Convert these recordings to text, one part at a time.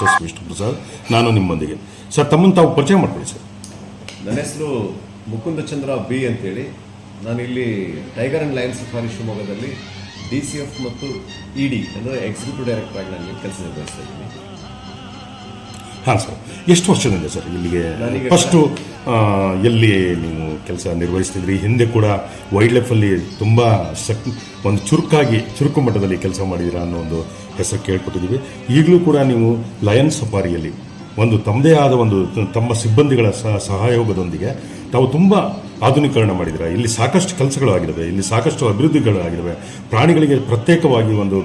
S Vishnu Prasad. ನಾನು ನಿಮ್ಮೊಂದಿಗೆ sir, ತಮ್ಮನ್ನು ತಾವು ಪರಿಚಯ ಮಾಡ್ಕೊಳ್ಳಿ ಸರ್. ನನ್ನ ಹೆಸರು ಮುಕುಂದಚಂದ್ರ ಬಿ ಅಂತೇಳಿ. ನಾನಿಲ್ಲಿ ಟೈಗರ್ ಆ್ಯಂಡ್ ಲಯನ್ ಸಫಾರಿ ಶಿವಮೊಗ್ಗದಲ್ಲಿ DCF ಮತ್ತು ED ಅಂದರೆ ಎಕ್ಸಿಕ್ಯೂಟಿವ್ ಡೈರೆಕ್ಟರ್ ಆಗಿ ನಾನು ಕೆಲಸ ನಿರ್ವಹಿಸ್ತಾ ಇದ್ದೀನಿ. ಹಾಂ ಸರ್, ಎಷ್ಟು ವರ್ಷದಿಂದ ಸರ್ ಇಲ್ಲಿಗೆ ಫಸ್ಟು ಎಲ್ಲಿ ನೀವು ಕೆಲಸ ನಿರ್ವಹಿಸ್ತಿದ್ರಿ? ಹಿಂದೆ ಕೂಡ ವೈಲ್ಡ್ ಲೈಫಲ್ಲಿ ತುಂಬ ಒಂದು ಚುರುಕು ಮಟ್ಟದಲ್ಲಿ ಕೆಲಸ ಮಾಡಿದ್ದೀರಾ ಅನ್ನೋ ಒಂದು ಹೆಸರು ಕೇಳ್ಕೊಟ್ಟಿದ್ದೀವಿ. ಈಗಲೂ ಕೂಡ ನೀವು ಲಯನ್ ಸಫಾರಿಯಲ್ಲಿ ಒಂದು ತಮ್ಮದೇ ಆದ ಒಂದು ತಮ್ಮ ಸಿಬ್ಬಂದಿಗಳ ಸಹಯೋಗದೊಂದಿಗೆ ತಾವು ತುಂಬ ಆಧುನೀಕರಣ ಮಾಡಿದ್ದೀರಾ. ಇಲ್ಲಿ ಸಾಕಷ್ಟು ಕೆಲಸಗಳು ಆಗಿದ್ದಾವೆ, ಇಲ್ಲಿ ಸಾಕಷ್ಟು ಅಭಿವೃದ್ಧಿಗಳಾಗಿದ್ದಾವೆ. ಪ್ರಾಣಿಗಳಿಗೆ ಪ್ರತ್ಯೇಕವಾಗಿ ಒಂದು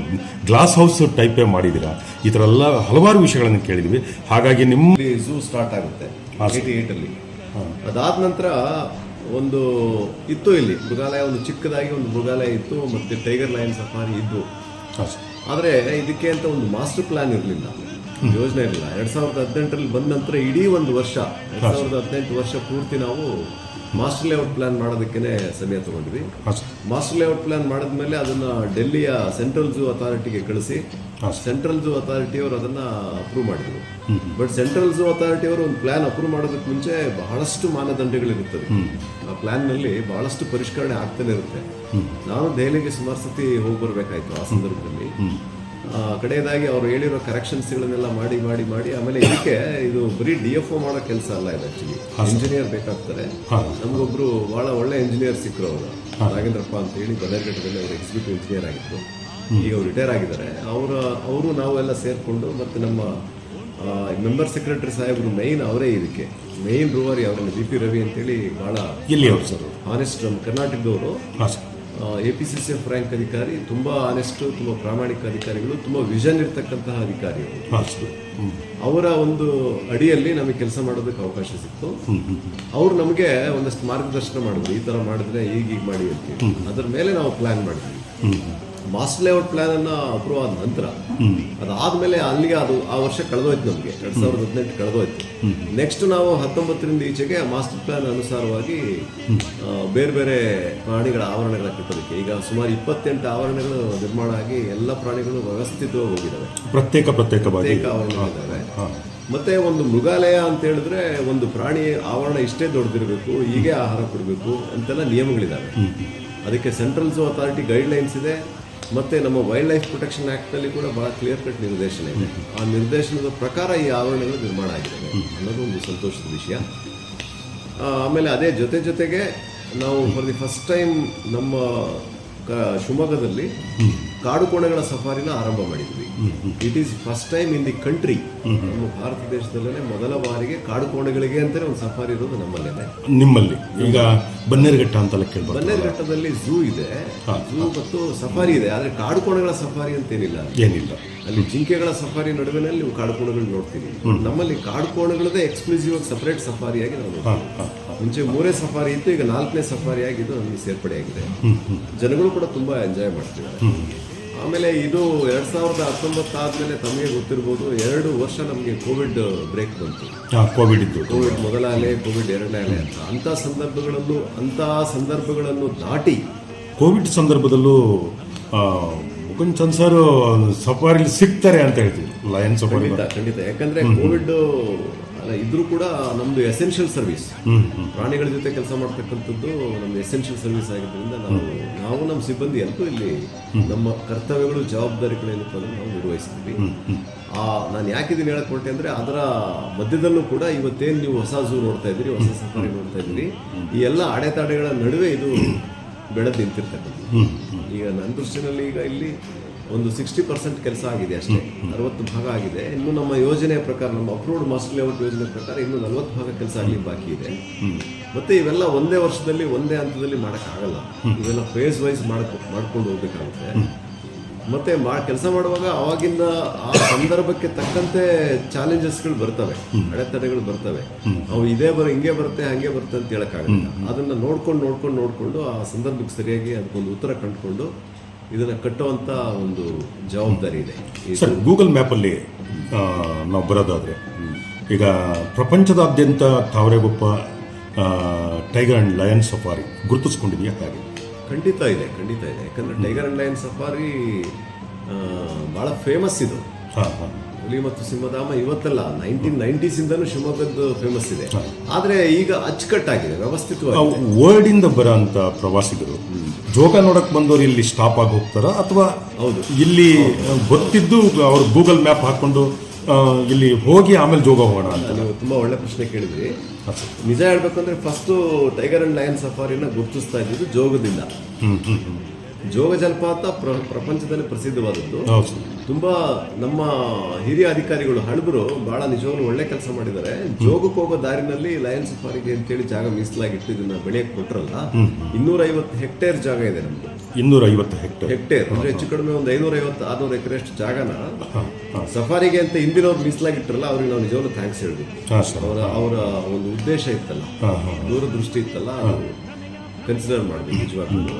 ಗ್ಲಾಸ್ ಹೌಸ್ ಟೈಪೇ ಮಾಡಿದ್ದೀರಾ. ಈ ಥರ ಎಲ್ಲ ಹಲವಾರು ವಿಷಯಗಳನ್ನು ಕೇಳಿದ್ವಿ. ಹಾಗಾಗಿ ನಿಮ್ಮ ಝೂ ಸ್ಟಾರ್ಟ್ ಆಗುತ್ತೆ 88 ಅದಾದ ನಂತರ ಒಂದು ಇತ್ತು ಇಲ್ಲಿ ಮೃಗಾಲಯ, ಒಂದು ಚಿಕ್ಕದಾಗಿ ಒಂದು ಮೃಗಾಲಯ ಇತ್ತು, ಮತ್ತೆ ಟೈಗರ್ ಲಯನ್ ಸಫಾರಿ ಇದ್ದು. ಆದರೆ ಇದಕ್ಕೆ ಅಂತ ಒಂದು ಮಾಸ್ಟರ್ ಪ್ಲಾನ್ ಇರಲಿಲ್ಲ, ಯೋಜನೆ ಇರಲಿಲ್ಲ. 2018 ಬಂದ ನಂತರ ಇಡೀ ಒಂದು ವರ್ಷ 2018 ವರ್ಷ ಪೂರ್ತಿ ನಾವು ಮಾಸ್ಟರ್ ಲೇಔಟ್ ಪ್ಲಾನ್ ಮಾಡೋದಕ್ಕೆ ಸಮಯ ತಗೊಂಡ್ವಿ. ಮಾಸ್ಟರ್ ಲೇಔಟ್ ಪ್ಲಾನ್ ಮಾಡಿದ್ಮೇಲೆ ಅದನ್ನ ಡೆಲ್ಲಿಯ ಸೆಂಟ್ರಲ್ ಝೂ ಅಥಾರಿಟಿಗೆ ಕಳಿಸಿ ಸೆಂಟ್ರಲ್ ಝೂ ಅಥಾರಿಟಿಯವರು ಅದನ್ನ ಅಪ್ರೂವ್ ಮಾಡಿದ್ರು. ಬಟ್ ಸೆಂಟ್ರಲ್ ಝೂ ಅಥಾರಿಟಿಯವರು ಒಂದು ಪ್ಲಾನ್ ಅಪ್ರೂವ್ ಮಾಡೋದಕ್ಕೆ ಮುಂಚೆ ಬಹಳಷ್ಟು ಮಾನದಂಡಗಳಿರುತ್ತದೆ. ಆ ಪ್ಲಾನ್ ನಲ್ಲಿ ಬಹಳಷ್ಟು ಪರಿಷ್ಕರಣೆ ಆಗ್ತಾನೆ ಇರುತ್ತೆ. ನಾನು ದೆಹಲಿಗೆ ಸುಮಾರು ಸತಿ ಹೋಗಿ ಬರ್ಬೇಕಾಯ್ತು. ಆ ಸಂದರ್ಭದಲ್ಲಿ ಕಡೆಯದಾಗಿ ಅವ್ರು ಹೇಳಿರೋ ಕರೆಕ್ಷನ್ಸ್ಗಳನ್ನೆಲ್ಲ ಮಾಡಿ ಆಮೇಲೆ ಇದಕ್ಕೆ ಇದು ಬರೀ DFO ಮಾಡೋ ಕೆಲಸ ಅಲ್ಲ, ಇದು ಆಕ್ಚುಲಿ ಇಂಜಿನಿಯರ್ ಬೇಕಾಗ್ತಾರೆ. ನಮಗೊಬ್ರು ಬಹಳ ಒಳ್ಳೆ ಇಂಜಿನಿಯರ್ ಸಿಕ್ಕರು, ಅವರು ನಾಗೇಂದ್ರಪ್ಪ ಅಂತ ಹೇಳಿ ಬದರ್ಘಟ್ಟದಲ್ಲಿ ಅವರು ಎಕ್ಸಿಕ್ಯೂಟಿವ್ ಇಂಜಿನಿಯರ್ ಆಗಿದ್ರು. ಈಗ ಅವ್ರು ರಿಟೈರ್ ಆಗಿದ್ದಾರೆ. ಅವರು ನಾವೆಲ್ಲ ಸೇರ್ಕೊಂಡು ಮತ್ತೆ ನಮ್ಮ ಮೆಂಬರ್ ಸೆಕ್ರೆಟರಿ ಸಾಹೇಬರು ಮೈನ್ ಅವರೇ ಇದಕ್ಕೆ ಮೈನ್ ರೂವಾರಿ ಅವರನ್ನು BP ರವಿ ಅಂತೇಳಿ ಬಹಳ ಆನೆಸ್ಟ್ ನಮ್ಮ ಕರ್ನಾಟಕದವರು. APCCF ರ್ಯಾಂಕ್ ಅಧಿಕಾರಿ, ತುಂಬಾ ಆನೆಸ್ಟ್, ತುಂಬಾ ಪ್ರಾಮಾಣಿಕ ಅಧಿಕಾರಿಗಳು, ತುಂಬಾ ವಿಷನ್ ಇರ್ತಕ್ಕಂತಹ ಅಧಿಕಾರಿಗಳು. ಅವರ ಒಂದು ಅಡಿಯಲ್ಲಿ ನಮಗೆ ಕೆಲಸ ಮಾಡೋದಕ್ಕೆ ಅವಕಾಶ ಸಿಕ್ತು. ಅವ್ರು ನಮಗೆ ಒಂದಷ್ಟು ಮಾರ್ಗದರ್ಶನ ಮಾಡಿದ್ರು, ಈ ತರ ಮಾಡಿದ್ರೆ ಈಗ ಮಾಡಿ ಅಂತ. ಅದರ ಮೇಲೆ ನಾವು ಪ್ಲಾನ್ ಮಾಡಿದ್ವಿ. ಮಾಸ್ಟರ್ ಲೇಔಟ್ ಪ್ಲಾನ್ ಅನ್ನ ಅಪ್ರೂವ್ ಆದ ನಂತರ ಅದಾದ್ಮೇಲೆ ಅಲ್ಲಿಗೆ ಅದು ಆ ವರ್ಷ ಕಳೆದೋಯ್ತು, ನಮಗೆ 2018 ಕಳೆದೋಯ್ತು. ನೆಕ್ಸ್ಟ್ ನಾವು 19ರಿಂದ ಈಚೆಗೆ ಮಾಸ್ಟರ್ ಪ್ಲಾನ್ ಅನುಸಾರವಾಗಿ ಬೇರೆ ಬೇರೆ ಪ್ರಾಣಿಗಳ ಆವರಣಗಳ ಕಟ್ಟೋದಕ್ಕೆ ಈಗ ಸುಮಾರು 28 ಆವರಣಗಳು ನಿರ್ಮಾಣ ಆಗಿ ಎಲ್ಲ ಪ್ರಾಣಿಗಳು ವ್ಯವಸ್ಥಿತವಾಗಿ ಹೋಗಿದ್ದಾವೆ, ಪ್ರತ್ಯೇಕ ಆವರಣಗಳಿದ್ದಾವೆ. ಮತ್ತೆ ಒಂದು ಮೃಗಾಲಯ ಅಂತ ಹೇಳಿದ್ರೆ ಒಂದು ಪ್ರಾಣಿ ಆವರಣ ಇಷ್ಟೇ ದೊಡ್ಡದಿರಬೇಕು, ಹೀಗೆ ಆಹಾರ ಕೊಡಬೇಕು ಅಂತೆಲ್ಲ ನಿಯಮಗಳಿದ್ದಾವೆ. ಅದಕ್ಕೆ ಸೆಂಟ್ರಲ್ ಝೂ ಅಥಾರಿಟಿ ಗೈಡ್ಲೈನ್ಸ್ ಇದೆ. ಮತ್ತೆ ನಮ್ಮ ವೈಲ್ಡ್ ಲೈಫ್ ಪ್ರೊಟೆಕ್ಷನ್ ಆಕ್ಟ್ ನಲ್ಲಿ ಕೂಡ ಬಹಳ ಕ್ಲಿಯರ್ ಕಟ್ ನಿರ್ದೇಶನ ಇದೆ. ಆ ನಿರ್ದೇಶನದ ಪ್ರಕಾರ ಈ ಆವರಣಗಳು ನಿರ್ಮಾಣ ಆಗಿದ್ದಾವೆ ಅನ್ನೋದು ಒಂದು ಸಂತೋಷದ ವಿಷಯ. ಆಮೇಲೆ ಅದೇ ಜೊತೆಗೆ ನಾವು ಫಾರ್ ದಿ ಫಸ್ಟ್ ಟೈಮ್ ನಮ್ಮ ಶಿವಮೊಗ್ಗದಲ್ಲಿ ಕಾಡುಕೋಣಗಳ ಸಫಾರಿನ ಆರಂಭ ಮಾಡಿದ್ವಿ. It is first time in the country. ನಮ್ಮ ಭಾರತ ದೇಶದಲ್ಲೇ ಮೊದಲ ಬಾರಿಗೆ ಕಾಡುಕೋಣಗಳಿಗೆ ಅಂತಾನೆ ಒಂದು ಸಫಾರಿ ಇರೋದು ನಮ್ಮಲ್ಲೇನೆ. ನಿಮ್ಮಲ್ಲಿ ಈಗ ಬನ್ನೇರುಘಟ್ಟ ಅಂತೆಲ್ಲ ಕೇಳ್ಬೋದು. ಬನ್ನೇರುಘಟ್ಟದಲ್ಲಿ ಝೂ ಇದೆ, ಝೂ ಮತ್ತು ಸಫಾರಿ ಇದೆ. ಆದ್ರೆ ಕಾಡುಕೋಣಗಳ ಸಫಾರಿ ಅಂತೇನಿಲ್ಲ, ಏನಿಲ್ಲ. ಅಲ್ಲಿ ಜಿಂಕೆಗಳ ಸಫಾರಿ ನಡುವಿನಲ್ಲಿ ನೀವು ಕಾಡುಕೋಣಗಳು ನೋಡ್ತೀವಿ. ನಮ್ಮಲ್ಲಿ ಕಾಡುಕೋಣಗಳದೇ ಎಕ್ಸ್ಕ್ಲೂಸಿವ್ ಆಗಿ ಸಪರೇಟ್ ಸಫಾರಿಯಾಗಿ ನಾವು ಮುಂಚೆ 3 ಸಫಾರಿ ಇತ್ತು, ಈಗ 4ನೇ ಸಫಾರಿ ಆಗಿದ್ದು ನಮಗೆ ಸೇರ್ಪಡೆಯಾಗಿದೆ. ಜನಗಳು ಕೂಡ ತುಂಬಾ ಎಂಜಾಯ್ ಮಾಡ್ತಿದ್ದಾರೆ. ಆಮೇಲೆ ಇದು 2019 ಆದ್ಮೇಲೆ ತಮಗೆ ಗೊತ್ತಿರ್ಬೋದು, 2 ವರ್ಷ ನಮಗೆ ಕೋವಿಡ್ ಬ್ರೇಕ್ ಬಂತು. ಕೋವಿಡ್ ಮೊದಲ ಅಲೆ, ಕೋವಿಡ್ 2ನೇ ಅಲೆ ಅಂತ. ಅಂತ ಸಂದರ್ಭಗಳನ್ನು ದಾಟಿ ಕೋವಿಡ್ ಸಂದರ್ಭದಲ್ಲೂ ಮುಕುಂದ್ ಸರ್ ಸಫಾರಿಲಿ ಸಿಗ್ತಾರೆ ಅಂತ ಹೇಳ್ತೀವಿ. ಲಯನ್ ಸಫಾರಿ ಖಂಡಿತ. ಯಾಕಂದ್ರೆ ಕೋವಿಡ್ ಇದ್ರೂ ಕೂಡ ನಮ್ದು ಎಸೆನ್ಷಿಯಲ್ ಸರ್ವಿಸ್, ಪ್ರಾಣಿಗಳ ಜೊತೆ ಕೆಲಸ ಮಾಡ್ತಕ್ಕಂಥದ್ದು ನಮ್ದು ಎಸೆನ್ಷಿಯಲ್ ಸರ್ವಿಸ್ ಆಗಿದ್ದರಿಂದ ನಾವು ನಮ್ಮ ಸಿಬ್ಬಂದಿ ಅಂತೂ ಇಲ್ಲಿ ನಮ್ಮ ಕರ್ತವ್ಯಗಳು, ಜವಾಬ್ದಾರಿಗಳೇನಪ್ಪ ಅಂದ್ರೆ ನಾವು ನಿರ್ವಹಿಸ್ತೀವಿ. ನಾನು ಯಾಕಿದ್ದೀನಿ ಹೇಳಕ್ ಹೊರಟೆ ಅಂದ್ರೆ ಅದರ ಮಧ್ಯದಲ್ಲೂ ಕೂಡ ಇವತ್ತೇನು ನೀವು ಹೊಸ ಝೂ ನೋಡ್ತಾ ಇದ್ದೀರಿ, ಹೊಸ ಸಫಾರಿ ನೋಡ್ತಾ ಇದ್ದೀರಿ, ಈ ಎಲ್ಲ ಅಡೆತಡೆಗಳ ನಡುವೆ ಇದು ಬೆಳೆದು ನಿಂತಿರ್ತಕ್ಕಂಥದ್ದು. ಈಗ ನನ್ನ ದೃಷ್ಟಿನಲ್ಲಿ ಈಗ ಇಲ್ಲಿ ಒಂದು 60% ಕೆಲಸ ಆಗಿದೆ ಅಷ್ಟೇ, 60 ಭಾಗ ಆಗಿದೆ. ಇನ್ನು ನಮ್ಮ ಯೋಜನೆಯ ಪ್ರಕಾರ, ನಮ್ಮ ಅಪ್ರೂವ್ಡ್ ಮಾಸ್ಟರ್ ಲೇಔಟ್ ಯೋಜನೆ ಪ್ರಕಾರ ಇನ್ನು 40 ಭಾಗ ಕೆಲಸ ಆಗ್ಲಿಕ್ಕೆ ಬಾಕಿ ಇದೆ. ಮತ್ತೆ ಇವೆಲ್ಲ ಒಂದೇ ವರ್ಷದಲ್ಲಿ ಒಂದೇ ಹಂತದಲ್ಲಿ ಮಾಡೋಕ್ಕಾಗಲ್ಲ, ಇವೆಲ್ಲ ಫೇಸ್ ವೈಸ್ ಮಾಡ್ಕೊಂಡು ಹೋಗ್ಬೇಕಾಗುತ್ತೆ. ಮತ್ತೆ ಕೆಲಸ ಮಾಡುವಾಗ ಅವಾಗಿಂದ ಆ ಸಂದರ್ಭಕ್ಕೆ ತಕ್ಕಂತೆ ಚಾಲೆಂಜಸ್ಗಳು ಬರ್ತವೆ, ಅಡೆತಡೆಗಳು ಬರ್ತವೆ. ಅವು ಹಿಂಗೆ ಬರುತ್ತೆ ಹಂಗೆ ಬರುತ್ತೆ ಅಂತ ಹೇಳಕ್ಕಾಗಲ್ಲ. ಅದನ್ನ ನೋಡ್ಕೊಂಡು ಆ ಸಂದರ್ಭಕ್ಕೆ ಸರಿಯಾಗಿ ಅದಕ್ಕೊಂದು ಉತ್ತರ ಕಂಡುಕೊಂಡು ಇದನ್ನ ಕಟ್ಟುವಂತ ಒಂದು ಜವಾಬ್ದಾರಿ ಇದೆ. ಸರ್, ಗೂಗಲ್ ಮ್ಯಾಪಲ್ಲಿ ನಾವು ಬರೋದಾದ್ರೆ ಈಗ ಪ್ರಪಂಚದಾದ್ಯಂತ ತಾವರೆಗೊಪ್ಪ ಟೈಗರ್ ಅಂಡ್ ಲಯನ್ ಸಫಾರಿ ಗುರುತಿಸ್ಕೊಂಡಿದೆಯಾ? ಹಾಗೆ ಖಂಡಿತ ಇದೆ. ಯಾಕಂದ್ರೆ ಟೈಗರ್ ಅಂಡ್ ಲಯನ್ ಸಫಾರಿ ಬಹಳ ಫೇಮಸ್ ಇದು. ಹುಲಿ ಮತ್ತು ಸಿಂಹಧಾಮ ಇವತ್ತಲ್ಲ 1990s ಇಂದನೂ ಶಿವಮೊಗ್ಗದ್ದು ಫೇಮಸ್ ಇದೆ. ಆದ್ರೆ ಈಗ ಅಚ್ಚುಕಟ್ಟಾಗಿದೆ, ವ್ಯವಸ್ಥಿತವಾಗಿ. ವರ್ಲ್ಡ್ ಇಂದ ಬರೋಂಥ ಪ್ರವಾಸಿಗರು ಜೋಗ ನೋಡಕ್ ಬಂದವರು ಇಲ್ಲಿ ಸ್ಟಾಪ್ ಆಗಿ ಹೋಗ್ತಾರ ಅಥವಾ ಹೌದು, ಇಲ್ಲಿ ಗೊತ್ತಿದ್ದು ಅವ್ರು ಗೂಗಲ್ ಮ್ಯಾಪ್ ಹಾಕೊಂಡು ಇಲ್ಲಿ ಹೋಗಿ ಆಮೇಲೆ ಜೋಗ ಹೋಗೋಣ ಅಂತ? ನೀವು ತುಂಬಾ ಒಳ್ಳೆ ಪ್ರಶ್ನೆ ಕೇಳಿದ್ರಿ. ನಿಜ ಹೇಳ್ಬೇಕಂದ್ರೆ ಫಸ್ಟ್ ಟೈಗರ್ ಅಂಡ್ ಲಯನ್ ಸಫಾರಿನ ಗುರುತಿಸ್ತಾ ಇದ್ದಿದ್ದು ಜೋಗದಿಂದ. ಜೋಗ ಜಲಪಾತ ಪ್ರಪಂಚದಲ್ಲಿ ಪ್ರಸಿದ್ಧವಾದದ್ದು. ತುಂಬಾ ನಮ್ಮ ಹಿರಿಯ ಅಧಿಕಾರಿಗಳು ಹಳಬರು ಬಹಳ ನಿಜವಾಗ್ಲೂ ಒಳ್ಳೆ ಕೆಲಸ ಮಾಡಿದ್ದಾರೆ. ಜೋಗಕ್ಕೆ ಹೋಗೋ ದಾರಿನಲ್ಲಿ ಲಯನ್ ಸಫಾರಿಗೆ ಅಂತೇಳಿ ಜಾಗ ಮೀಸಲಾಗಿಟ್ಟು ಇದನ್ನ ಬೆಳೆಯಕ್ಕೆ ಕೊಟ್ರಲ್ಲ. 250 ಹೆಕ್ಟೇರ್ ಜಾಗ ಇದೆ ನಮ್ದು. 250 ಹೆಕ್ಟೇರ್ ಅಂದ್ರೆ ಹೆಚ್ಚು ಕಡಿಮೆ ಒಂದು 550-600 ಎಕರೆಷ್ಟು ಜಾಗನ ಸಫಾರಿಗೆ ಅಂತ ಹಿಂದಿನವ್ರು ಮೀಸಲಾಗಿಟ್ರಲ್ಲ, ಅವ್ರಿಗೆ ನಾವು ನಿಜವಾಗ್ಲೂ ಥ್ಯಾಂಕ್ಸ್ ಹೇಳ್ಬೇಕು. ಅವರ ಒಂದು ಉದ್ದೇಶ ಇತ್ತಲ್ಲ, ದೂರದೃಷ್ಟಿ ಇತ್ತಲ್ಲ, ಅದು ಕನ್ಸಿಡರ್ ಮಾಡ್ಬೇಕು ನಿಜವಾಗ್ಲೂ.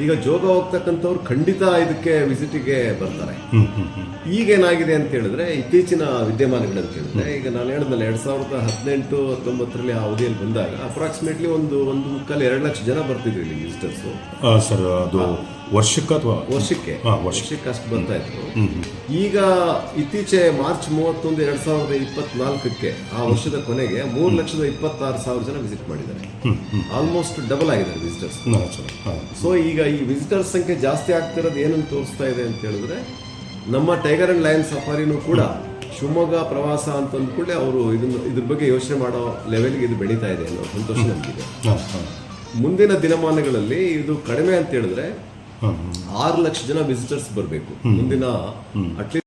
ಈಗ ಜೋಗ ಹೋಗ್ತಕ್ಕಂಥವ್ರು ಖಂಡಿತ ಇದಕ್ಕೆ ವಿಸಿಟಿಗೆ ಬರ್ತಾರೆ. ಈಗೇನಾಗಿದೆ ಅಂತ ಹೇಳಿದ್ರೆ ಇತ್ತೀಚಿನ ವಿದ್ಯಮಾನಗಳಂತ ಹೇಳಿದ್ರೆ, ಈಗ ನಾನು ಹೇಳಿದ್ನಲ್ಲ 2018-19 ಆ ಅವಧಿಯಲ್ಲಿ ಬಂದಾಗ ಅಪ್ರಾಕ್ಸಿಮೇಟ್ಲಿ ಒಂದು 1.25-2 ಲಕ್ಷ ಜನ ಬರ್ತಿದ್ರು ಇಲ್ಲಿ ವಿಸಿಟರ್ಸ್. ಸರ್ ಅದು ವರ್ಷಕ್ಕೆ ಅಥವಾ ವರ್ಷಕ್ಕೆ ಅಷ್ಟು ಬರ್ತಾ ಇದ್ರು. ಈಗ ಇತ್ತೀಚೆ ಮಾರ್ಚ್ 31, 2024 ಆ ವರ್ಷದ ಕೊನೆಗೆ 3,26,000 ಜನ ವಿಸಿಟ್ ಮಾಡಿದ್ದಾರೆ. ಆಲ್ಮೋಸ್ಟ್ ಡಬಲ್ ಆಗಿದ್ದಾರೆ ವಿಸಿಟರ್ಸ್. ಸೊ ಈಗ ಈ ವಿಸಿಟರ್ಸ್ ಸಂಖ್ಯೆ ಜಾಸ್ತಿ ಆಗ್ತಿರೋದು ಏನಂತ ತೋರಿಸ್ತಾ ಇದೆ ಅಂತ ಹೇಳಿದ್ರೆ, ನಮ್ಮ ಟೈಗರ್ ಅಂಡ್ ಲಯನ್ ಸಫಾರಿನೂ ಕೂಡ ಶಿವಮೊಗ್ಗ ಪ್ರವಾಸ ಅಂತ ಅಂದ್ಕೊಳ್ಳಿ ಅವರು ಇದ್ರ ಬಗ್ಗೆ ಯೋಚನೆ ಮಾಡೋ ಲೆವೆಲ್ಗೆ ಇದು ಬೆಳೀತಾ ಇದೆ ಅನ್ನೋ ಸಂತೋಷ ನಮಗಿದೆ. ಮುಂದಿನ ದಿನಮಾನಗಳಲ್ಲಿ ಇದು ಕಡಿಮೆ ಅಂತ ಹೇಳಿದ್ರೆ 6 ಲಕ್ಷ ಜನ ವಿಸಿಟರ್ಸ್ ಬರಬೇಕು ಮುಂದಿನ ಅಟ್ಲೀಸ್ಟ್